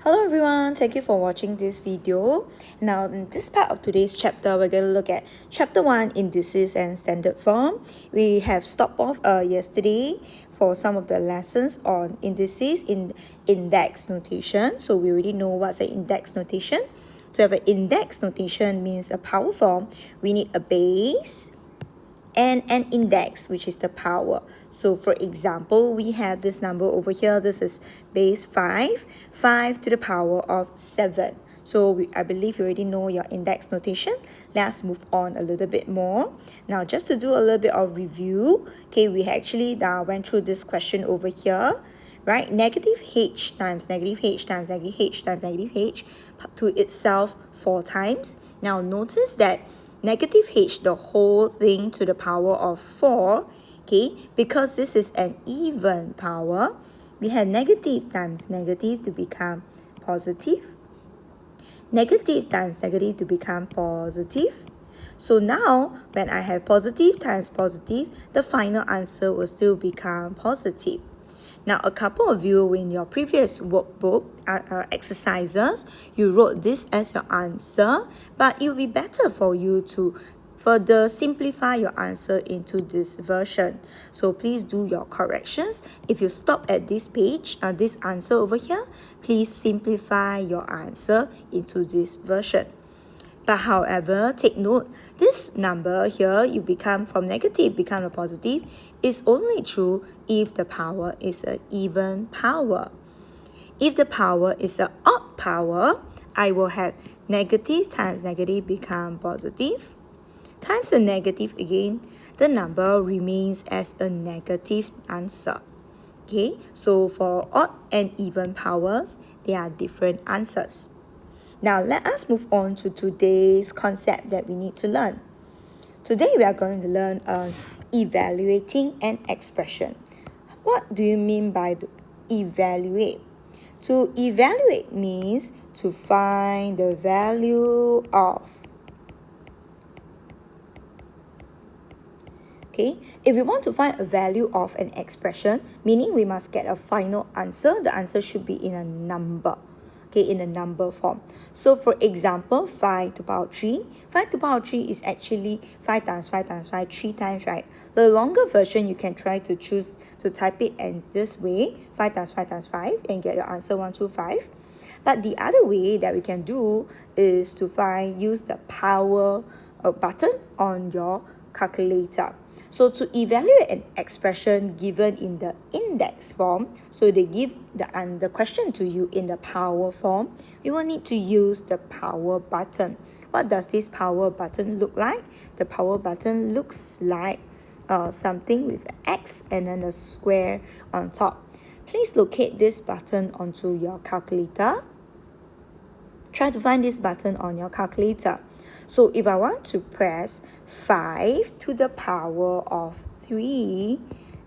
Hello everyone, thank you for watching this video. Now in this part of today's chapter, we're going to look at chapter 1, indices and standard form. We have stopped off yesterday for some of the lessons on indices in index notation. So we already know what's an index notation. To have an index notation means a power form. We need a base and an index, which is the power. So for example, we have this number over here. This is base 5 to the power of 7. So I believe you already know your index notation. Let's move on a little bit more. Now just to do a little bit of review, okay, we actually went through this question over here, right? Negative h times negative h times negative h times negative h to itself 4 times. Now notice that negative h, the whole thing to the power of 4, okay, because this is an even power, we have negative times negative to become positive, negative times negative to become positive. So now, when I have positive times positive, the final answer will still become positive. Now, a couple of you in your previous workbook exercises, you wrote this as your answer, but it will be better for you to further simplify your answer into this version. So please do your corrections. If you stop at this page, this answer over here, please simplify your answer into this version. But however, take note, this number here, you become from negative, become a positive, is only true if the power is an even power. If the power is an odd power, I will have negative times negative become positive. Times the negative again, the number remains as a negative answer. Okay, so for odd and even powers, they are different answers. Now, let us move on to today's concept that we need to learn. Today, we are going to learn evaluating an expression. What do you mean by evaluate? To evaluate means to find the value of. Okay, if we want to find a value of an expression, meaning we must get a final answer, the answer should be in a number. Okay, in a number form. So for example, 5 to the power 3. 5 to the power 3 is actually 5 times 5 times 5, 3 times, right? The longer version, you can try to choose to type it in this way, 5 times 5 times 5, and get your answer 125. But the other way that we can do is to use the power button on your calculator. So to evaluate an expression given in the index form, so they give the question to you in the power form, we will need to use the power button. What does this power button look like? The power button looks like something with an X and then a square on top. Please locate this button onto your calculator. Try to find this button on your calculator. So if I want to press 5 to the power of 3,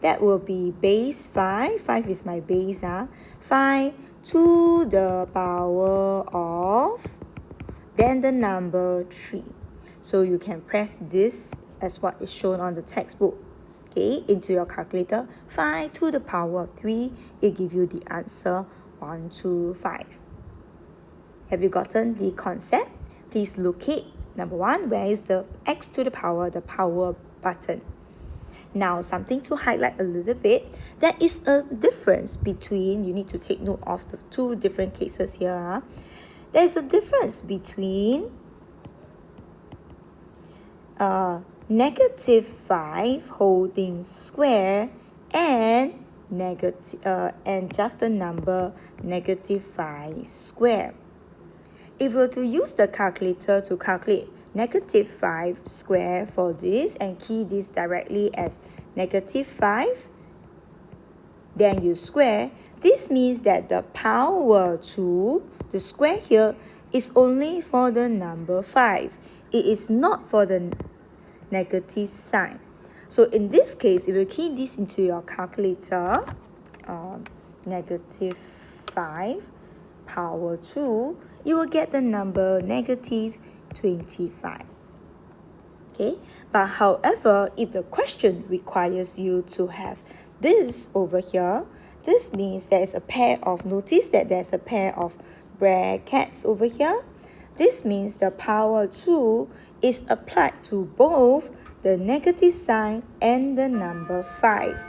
that will be base 5. 5 is my base. 5 to the power of, then the number 3. So you can press this as what is shown on the textbook. Okay, into your calculator. 5 to the power of 3, it gives you the answer 125. Have you gotten the concept? Please locate number 1, where is the X to the power button. Now, something to highlight a little bit, there is a difference between, you need to take note of the two different cases here. There is a difference between negative 5 holding square and and just the number negative 5 square. If we were to use the calculator to calculate negative 5 square for this and key this directly as negative 5, then you square, this means that the power to the square here is only for the number 5. It is not for the negative sign. So in this case, if you key this into your calculator, negative 5 power 2, you will get the number negative 25. Okay, but however, if the question requires you to have this over here, This means there's a pair of, notice that there's a pair of brackets over here. This means the power 2 is applied to both the negative sign and the number 5.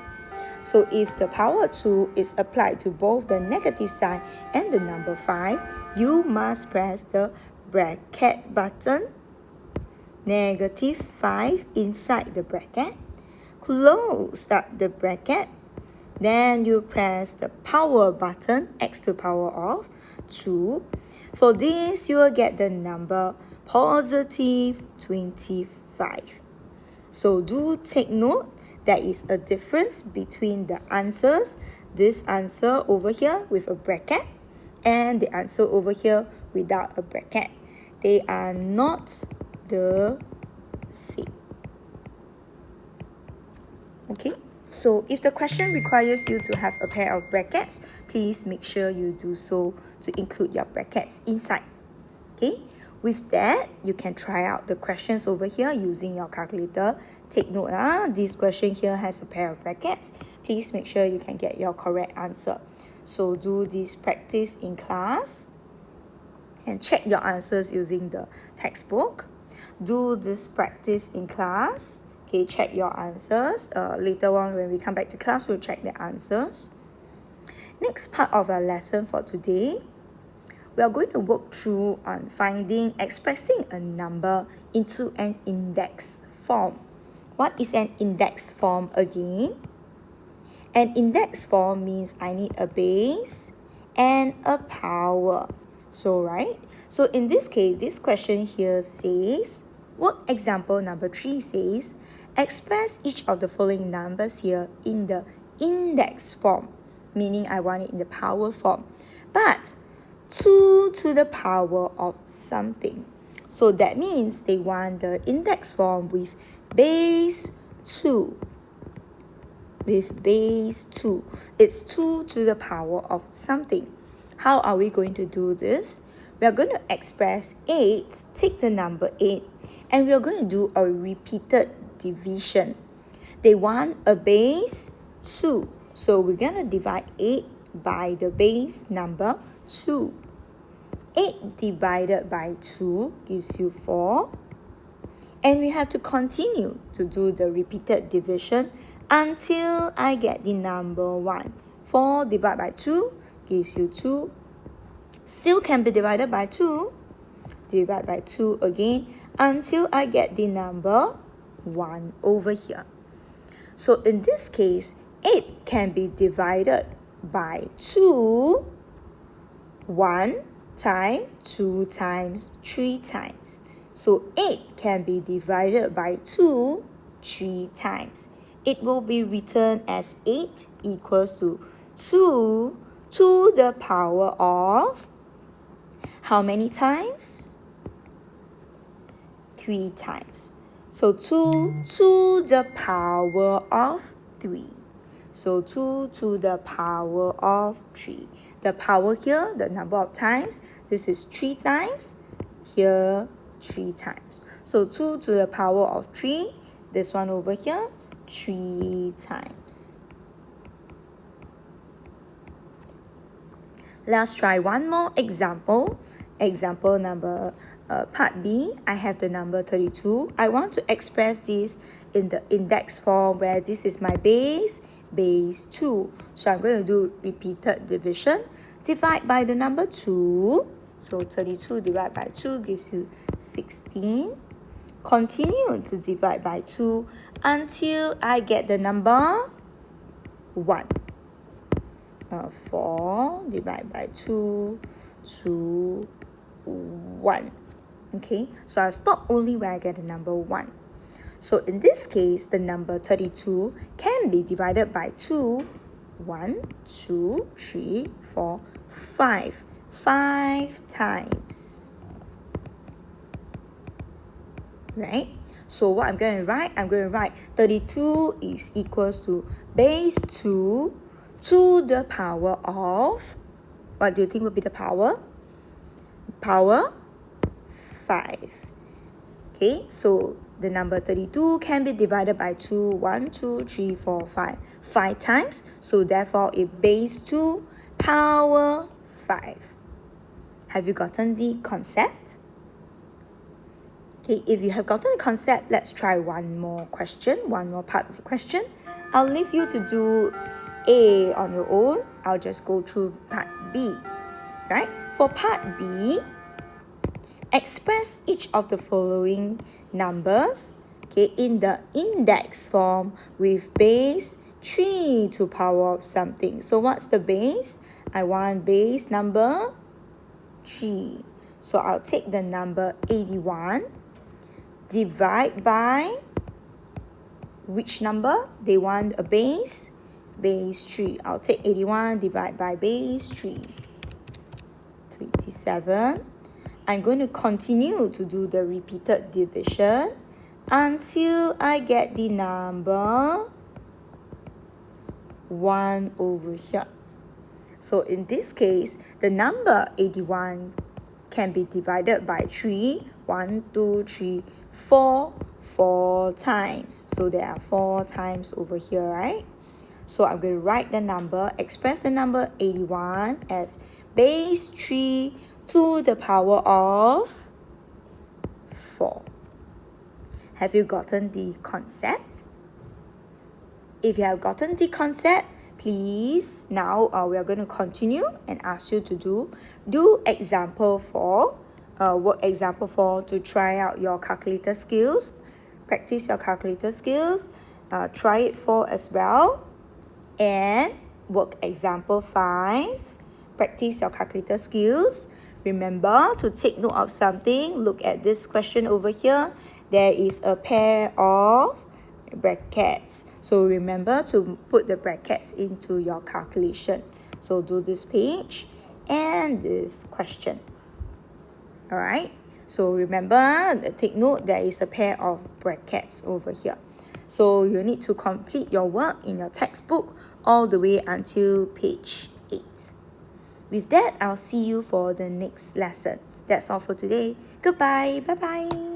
So if the power 2 is applied to both the negative sign and the number 5, you must press the bracket button, negative 5 inside the bracket, close up the bracket, then you press the power button, x to the power of 2. For this, you will get the number positive 25. So do take note, there is a difference between the answers, this answer over here with a bracket and the answer over here without a bracket. They are not the same. Okay, so if the question requires you to have a pair of brackets, please make sure you do so to include your brackets inside. Okay, with that, you can try out the questions over here using your calculator. Take note, this question here has a pair of brackets. Please make sure you can get your correct answer. So do this practice in class and check your answers using the textbook. Do this practice in class. Okay, check your answers. Later on when we come back to class, we'll check the answers. Next part of our lesson for today, we are going to work through on expressing a number into an index form. What is an index form again? An index form means I need a base and a power. So in this case, this question here says, work example number 3 says, express each of the following numbers here in the index form, meaning I want it in the power form. But 2 to the power of something. So that means they want the index form with base 2. With base 2. It's 2 to the power of something. How are we going to do this? We are going to express 8, take the number 8, and we are going to do a repeated division. They want a base 2. So we're going to divide 8 by the base number 2. 8 divided by 2 gives you 4. And we have to continue to do the repeated division until I get the number 1. 4 divided by 2 gives you 2. Still can be divided by 2. Divide by 2 again until I get the number 1 over here. So in this case, 8 can be divided by 2 1 time, 2 times, 3 times. So 8 can be divided by 2 3 times. It will be written as 8 equals to 2 to the power of how many times? 3 times. So 2 to the power of 3. So 2 to the power of 3. The power here, the number of times, this is 3 times. Here, 3 times. So 2 to the power of 3. This one over here, 3 times. Let's try one more example. Example number part B, I have the number 32. I want to express this in the index form where this is my base 2. So I'm going to do repeated division. Divide by the number 2. So 32 divided by 2 gives you 16. Continue to divide by 2 until I get the number 1. 4 divided by 2, 2, 1. Okay, so I stop only when I get the number 1. So in this case, the number 32 can be divided by 2. 1, 2, 3, 4, 5. 5 times. Right? So what I'm going to write 32 is equals to base 2 to the power of, what do you think would be the power? Power 5. Okay, so the number 32 can be divided by 2, 1, 2, 3, 4, 5. 5 times, so therefore it base 2 power 5. Have you gotten the concept? Okay, if you have gotten the concept, let's try one more question, one more part of the question. I'll leave you to do A on your own. I'll just go through part B. Right? For part B, express each of the following numbers, okay, in the index form with base 3 to power of something. So what's the base? I want base number 3. So I'll take the number 81, divide by which number? They want a base 3. I'll take 81, divide by base 3. 27. I'm going to continue to do the repeated division until I get the number 1 over here. So in this case, the number 81 can be divided by 3. 1, 2, 3, 4 times. So there are 4 times over here, right? So I'm going to write the number, express the number 81 as base 3 to the power of 4. Have you gotten the concept? If you have gotten the concept, please, now we are going to continue and ask you to do example 4. Work example 4 to try out your calculator skills. Practice your calculator skills. Try it 4 as well. And work example 5. Practice your calculator skills. Remember to take note of something. Look at this question over here. There is a pair of brackets. So remember to put the brackets into your calculation. So do this page and this question. Alright. So remember, take note, there is a pair of brackets over here. So you need to complete your work in your textbook all the way until page 8. With that, I'll see you for the next lesson. That's all for today. Goodbye. Bye-bye.